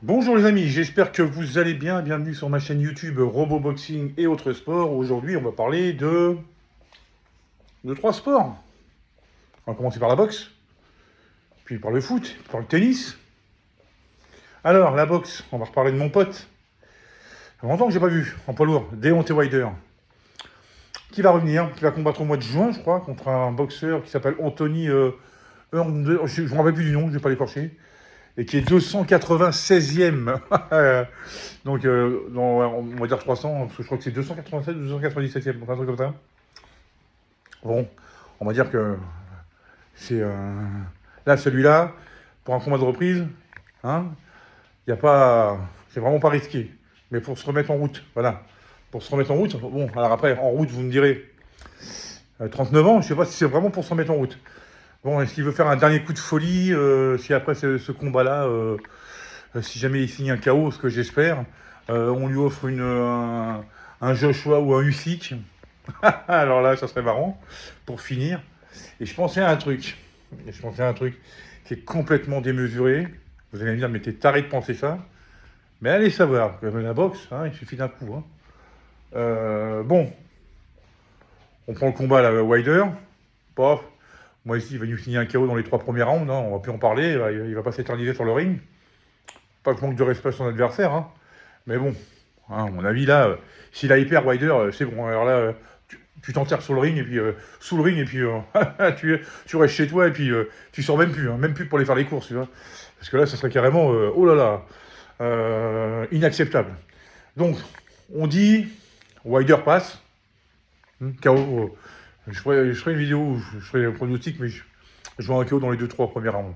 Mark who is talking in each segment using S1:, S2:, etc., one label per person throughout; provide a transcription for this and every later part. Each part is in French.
S1: Bonjour les amis, j'espère que vous allez bien. Bienvenue sur ma chaîne YouTube Roboboxing et autres sports. Aujourd'hui, on va parler de trois sports. On va commencer par la boxe, puis par le foot, puis par le tennis. Alors, la boxe, on va reparler de mon pote. Ça fait longtemps que j'ai pas vu, en poids lourd, Deontay Wilder, qui va revenir, qui va combattre au mois de juin, je crois, contre un boxeur qui s'appelle Anthony je ne me rappelle plus du nom, je ne vais pas l'écorcher, et qui est 296e. Donc, on va dire 300, parce que je crois que c'est 287 ou 297e, enfin un truc comme ça. Bon, on va dire que c'est... là, celui-là, pour un combat de reprise, hein, il y a pas... C'est vraiment pas risqué. Mais pour se remettre en route, voilà. Pour se remettre en route, bon, alors après, en route, vous me direz, 39 ans, je sais pas si c'est vraiment pour se remettre en route. Bon, est-ce qu'il veut faire un dernier coup de folie, si après ce combat-là, si jamais il signe un KO, ce que j'espère, on lui offre un Joshua ou un Usyk. Alors là, ça serait marrant, pour finir. Et je pensais à un truc. Qui est complètement démesuré. Vous allez me dire, mais t'es taré de penser ça. Mais allez savoir, que la boxe, hein, il suffit d'un coup. Hein. Bon, on prend le combat, là, Wilder. Paf. Moi, ici, il va nous signer un KO dans les 3 premiers rounds. Hein. On va plus en parler. Il va pas s'éterniser sur le ring. Pas que je manque de respect à son adversaire. Hein. Mais bon, hein, à mon avis, là, s'il a hyper Wilder, c'est bon. Alors là, tu t'enterres sur le ring, et puis sous le ring, et puis tu restes chez toi, et puis tu sors même plus pour aller faire les courses, tu vois. Parce que là, ça serait carrément, oh là là, inacceptable. Donc, on dit, Wilder passe, KO, je ferai une vidéo où je ferai un pronostic, mais je vois un KO dans les 2-3 premiers rounds.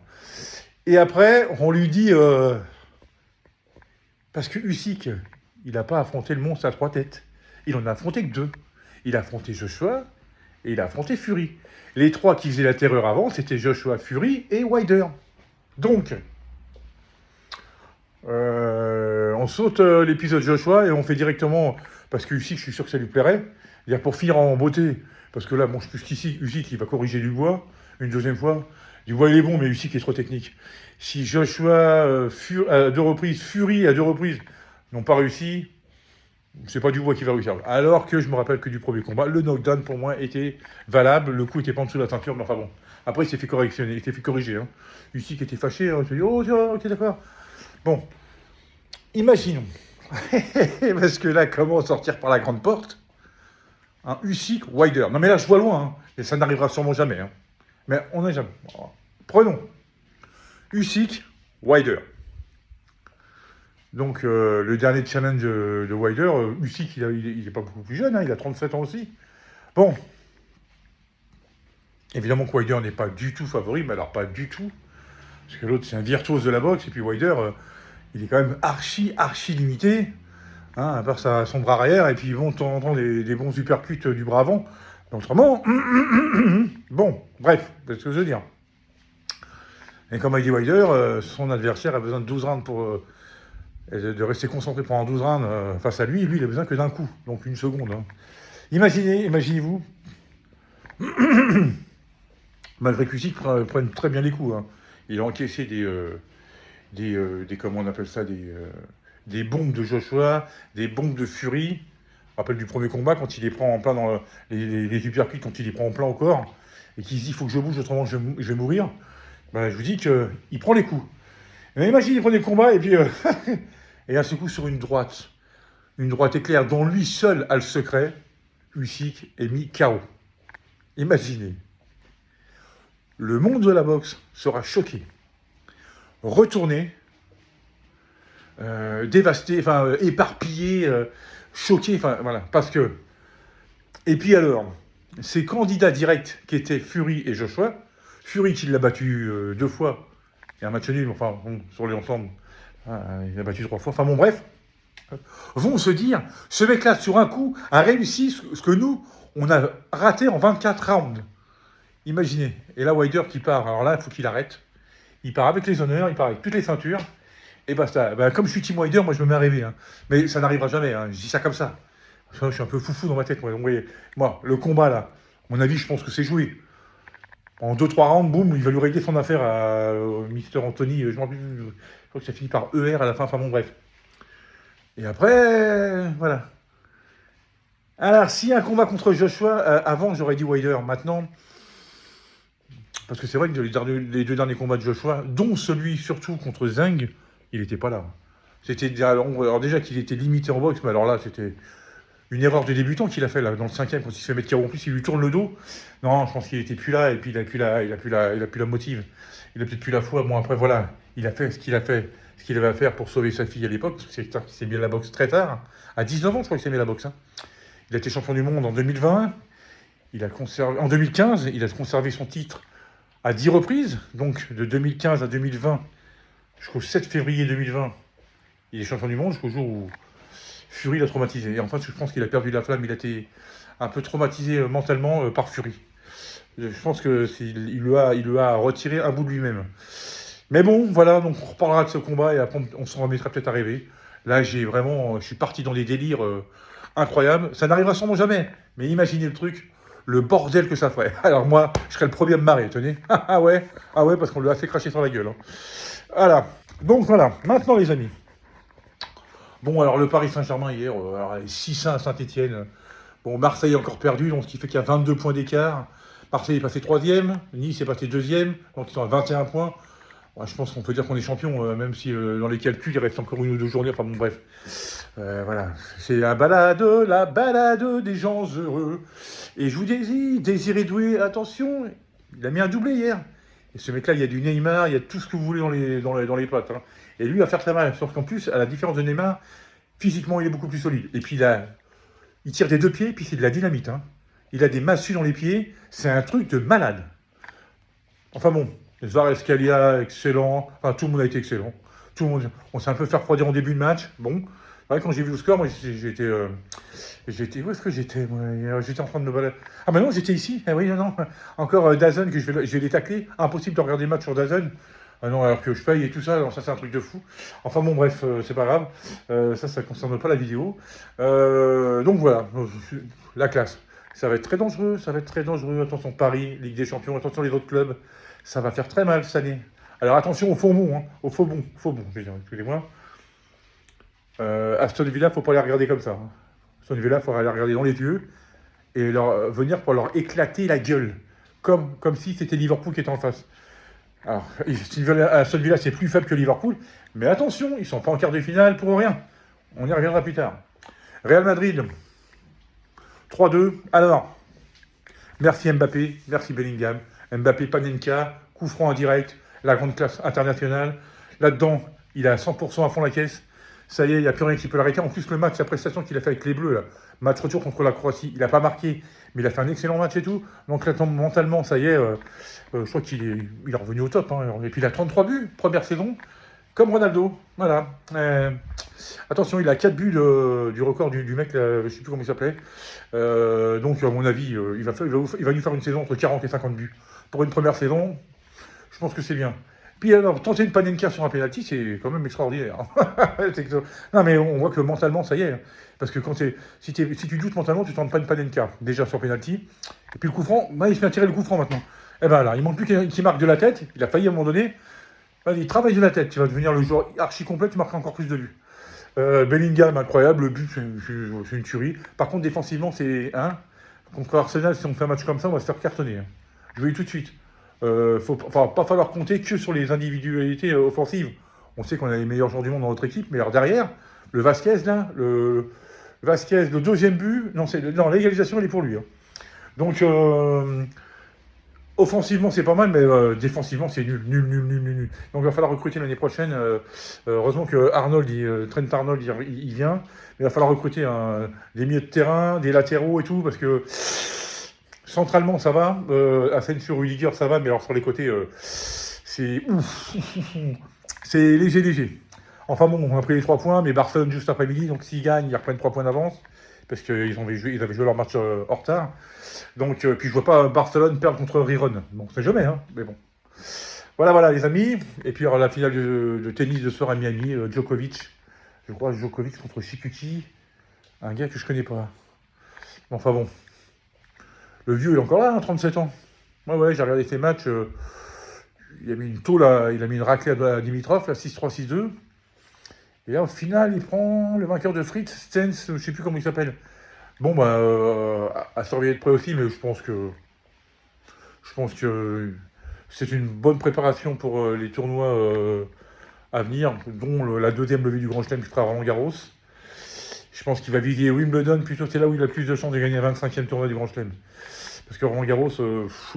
S1: Et après, on lui dit, parce que Usyk, il n'a pas affronté le monstre à 3 têtes. Il en a affronté que 2. Il a affronté Joshua et il a affronté Fury. Les 3 qui faisaient la terreur avant, c'était Joshua, Fury et Wilder. Donc, on saute l'épisode Joshua et on fait directement, parce que Usyk, je suis sûr que ça lui plairait, c'est-à-dire pour finir en beauté, parce que là, bon, je pense qu'ici, Usyk, il va corriger du bois, une deuxième fois. Du bois, il est bon, mais Usyk est trop technique. Si Joshua, à 2 reprises, Fury à 2 reprises, n'ont pas réussi, c'est pas Dubois qui va réussir. Alors que je me rappelle que du premier combat, le knockdown pour moi était valable, le coup était pas en dessous de la ceinture, mais enfin bon. Après, il s'est fait correctionner, il s'est fait corriger. Hein. Usyk était fâché, hein, il s'est dit, oh, tiens, ok, d'accord. Bon, imaginons, parce que là, comment sortir par la grande porte, un Usyk Wilder. Non mais là, je vois loin, hein, et ça n'arrivera sûrement jamais. Hein. Mais on n'a jamais. Prenons Usyk Wilder. Donc, le dernier challenge de Wilder, Usyk, il est pas beaucoup plus jeune, hein, il a 37 ans aussi. Bon, évidemment que Wilder n'est pas du tout favori, mais alors pas du tout, parce que l'autre, c'est un virtuose de la boxe, et puis Wilder, il est quand même archi limité, hein, à part son bras arrière, et puis bon, de temps en temps, des bons uppercuts du bras avant. Donc, autrement, bon, bref, c'est ce que je veux dire. Et comme a dit Wilder, son adversaire a besoin de 12 rounds pour... de rester concentré pendant 12 rounds face à lui, il a besoin que d'un coup, donc une seconde. Hein. Imaginez-vous, malgré qu'Usyk prenne très bien les coups, hein. Il a encaissé comment on appelle ça, des bombes de Joshua, des bombes de Fury. Je me rappelle du premier combat, quand il les prend en plein dans les uppercuts, quand il les prend en plein au corps, et qu'il se dit, il faut que je bouge, autrement je vais mourir. Ben, je vous dis qu'il prend les coups. Mais imaginez, il prend des combats, et puis... et à ce coup, sur une droite éclair, dont lui seul a le secret, Usyk est mis KO. Imaginez. Le monde de la boxe sera choqué, retourné, dévasté, enfin éparpillé, choqué, enfin voilà, parce que... Et puis alors, ces candidats directs qui étaient Fury et Joshua, Fury qui l'a battu 2 fois, et un match nul, enfin bon, sur les ensembles, il a battu 3 fois, enfin bon bref, vont se dire, ce mec-là, sur un coup, a réussi ce que nous, on a raté en 24 rounds. Imaginez. Et là, Wilder qui part, alors là, il faut qu'il arrête. Il part avec les honneurs, il part avec toutes les ceintures, et basta. Ben, comme je suis Team Wilder, moi je me mets à rêver. Hein. Mais ça n'arrivera jamais, hein. Je dis ça comme ça. Je suis un peu foufou dans ma tête. Moi, donc, vous voyez, moi, le combat là, à mon avis, je pense que c'est joué. En 2-3 rounds, boum, il va lui régler son affaire à Mr. Anthony, je m'en rappelle plus, crois que ça finit par ER à la fin, enfin bon, bref. Et après, voilà. Alors, si un combat contre Joshua, avant j'aurais dit Wilder, maintenant, parce que c'est vrai que les 2 derniers combats de Joshua, dont celui surtout contre Zhang, il n'était pas là. C'était, alors déjà qu'il était limité en boxe, mais alors là, c'était une erreur de débutant qu'il a fait là, dans le 5e, quand il se fait mettre KO. En plus, il lui tourne le dos. Non, je pense qu'il était plus là, et puis il a plus la motive. Il a peut-être plus la foi. Bon, après, voilà, il a fait ce qu'il avait à faire pour sauver sa fille à l'époque, parce que c'est qu'il s'est mis à la boxe très tard. À 19 ans, je crois qu'il s'est mis à la boxe. Hein. Il a été champion du monde en 2020. En 2015, il a conservé son titre à 10 reprises. Donc, de 2015 à 2020, jusqu'au 7 février 2020, il est champion du monde, jusqu'au jour où Fury l'a traumatisé. Et en fait, je pense qu'il a perdu la flamme. Il a été un peu traumatisé mentalement par Fury. Je pense qu'il lui a retiré un bout de lui-même. Mais bon, voilà, donc on reparlera de ce combat et après on s'en remettra peut-être à rêver. Là, je suis parti dans des délires incroyables. Ça n'arrivera sûrement jamais, mais imaginez le truc, le bordel que ça ferait. Alors moi, je serais le premier à me marrer, tenez. Ah ouais, parce qu'on lui a fait cracher sur la gueule. Hein. Voilà, donc voilà, maintenant les amis. Bon, alors le Paris Saint-Germain hier, 6-1 à Saint-Etienne. Bon, Marseille est encore perdu, donc ce qui fait qu'il y a 22 points d'écart. Marseille est passé 3e, Nice est passé 2e, donc ils sont à 21 points. Ouais, je pense qu'on peut dire qu'on est champion, même si dans les calculs, il reste encore 1 ou 2 journées. Enfin bon, bref. Voilà, c'est la balade des gens heureux. Et je vous dis, Désiré Doué, attention, il a mis un doublé hier. Et ce mec-là, il y a du Neymar, il y a tout ce que vous voulez dans les pattes. Hein. Et lui, il va faire très mal. Sauf qu'en plus, à la différence de Neymar, physiquement, il est beaucoup plus solide. Et puis, il tire des 2 pieds, puis c'est de la dynamite. Hein. Il a des massues dans les pieds. C'est un truc de malade. Enfin bon, Kvaratskhelia, excellent. Enfin, tout le monde a été excellent. Tout le monde, on s'est un peu fait refroidir en début de match. Bon, ouais, quand j'ai vu le score, moi, j'étais... où est-ce que j'étais moi J'étais en train de me balader. Ah, mais non, j'étais ici. Ah oui, non. Encore DAZN, que je vais les tacler. Impossible de regarder le match sur DAZN. Ah non, alors que je paye et tout ça, alors ça c'est un truc de fou. Enfin bon, bref, c'est pas grave. Ça ne concerne pas la vidéo. Donc voilà, la classe. Ça va être très dangereux, Attention Paris, Ligue des Champions, attention les autres clubs. Ça va faire très mal cette année. Alors attention au faux bon, hein. Au faux bon, je veux dire, excusez-moi. Aston Villa, faut pas les regarder comme ça. Hein. Aston Villa, il faudra les regarder dans les yeux et venir pour leur éclater la gueule. Comme si c'était Liverpool qui était en face. Alors, Aston Villa, c'est plus faible que Liverpool, mais attention, ils ne sont pas en quart de finale pour rien. On y reviendra plus tard. Real Madrid, 3-2. Alors, merci Mbappé, merci Bellingham. Mbappé, Panenka, coup franc indirect, la grande classe internationale. Là-dedans, il est à 100% à fond la caisse. Ça y est, il n'y a plus rien qui peut l'arrêter. En plus, le match, la prestation qu'il a fait avec les Bleus, là, match retour contre la Croatie, il n'a pas marqué, mais il a fait un excellent match et tout. Donc là, mentalement, ça y est, je crois qu'il est revenu au top. Hein. Et puis il a 33 buts, première saison, comme Ronaldo. Voilà. Attention, il a 4 buts du record du mec, là, je ne sais plus comment il s'appelait. Donc, à mon avis, il va lui faire une saison entre 40 et 50 buts. Pour une première saison, je pense que c'est bien. Puis alors, tenter une Panenka sur un penalty, c'est quand même extraordinaire. Non, mais on voit que mentalement, ça y est. Parce que si tu doutes mentalement, tu tentes pas une Panenka, déjà sur penalty. Et puis le coup franc, il se met à tirer le coup franc maintenant. Eh ben là, il manque plus qu'il marque de la tête. Il a failli à un moment donné. Il travaille de la tête. Tu vas devenir le joueur archi complet, tu marqueras encore plus de buts. Bellingham, incroyable. Le but, c'est une tuerie. Par contre, défensivement, c'est... contre Arsenal, si on fait un match comme ça, on va se faire cartonner. Hein. Je vous dis tout de suite. Pas falloir compter que sur les individualités offensives. On sait qu'on a les meilleurs joueurs du monde dans notre équipe, mais alors derrière, le Vasquez, là, le 2e but, non, l'égalisation, elle est pour lui. Hein. Donc, offensivement, c'est pas mal, mais défensivement, c'est nul. Donc, il va falloir recruter l'année prochaine. Heureusement que Trent Arnold, il vient. Mais il va falloir recruter des milieux de terrain, des latéraux et tout, parce que... Centralement, ça va. Asensio, Rudiger, ça va. Mais alors, sur les côtés, c'est ouf. C'est léger. Enfin bon, on a pris les 3 points, mais Barcelone juste après-midi. Donc, s'ils gagnent, ils reprennent 3 points d'avance. Parce qu'ils avaient joué leur match en retard. Donc, puis je vois pas Barcelone perdre contre Riron. Bon, c'est jamais, hein. Mais bon. Voilà, les amis. Et puis, alors, la finale de tennis de soir à Miami. Djokovic. Je crois Djokovic contre Sikuti. Un gars que je connais pas. Enfin bon. Le vieux, il est encore là, 37 ans. Ouais, j'ai regardé ses matchs. il a mis une tôle, il a mis une raclée à Dimitrov, la 6-3, 6-2. Et là, au final, il prend le vainqueur de Fritz, Stens, je sais plus comment il s'appelle. Bon, bah, à surveiller de près aussi, mais je pense que c'est une bonne préparation pour les tournois à venir, dont la deuxième levée du Grand Chelem qui sera Roland Garros. Je pense qu'il va viser Wimbledon, plutôt c'est là où il a plus de chances de gagner un 25e tournoi du Grand Chelem. Parce que Roland Garros,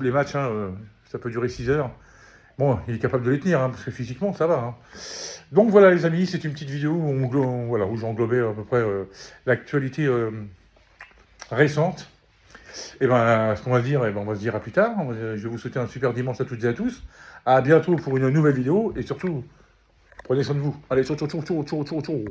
S1: les matchs, ça peut durer 6 heures. Bon, il est capable de les tenir, parce que physiquement, ça va. Donc voilà les amis, c'est une petite vidéo où j'englobais à peu près l'actualité récente. Et ben, ce qu'on va se dire, on va se dire à plus tard. Je vais vous souhaiter un super dimanche à toutes et à tous. À bientôt pour une nouvelle vidéo. Et surtout, prenez soin de vous. Allez, ciao, ciao, ciao, ciao, ciao, ciao, ciao.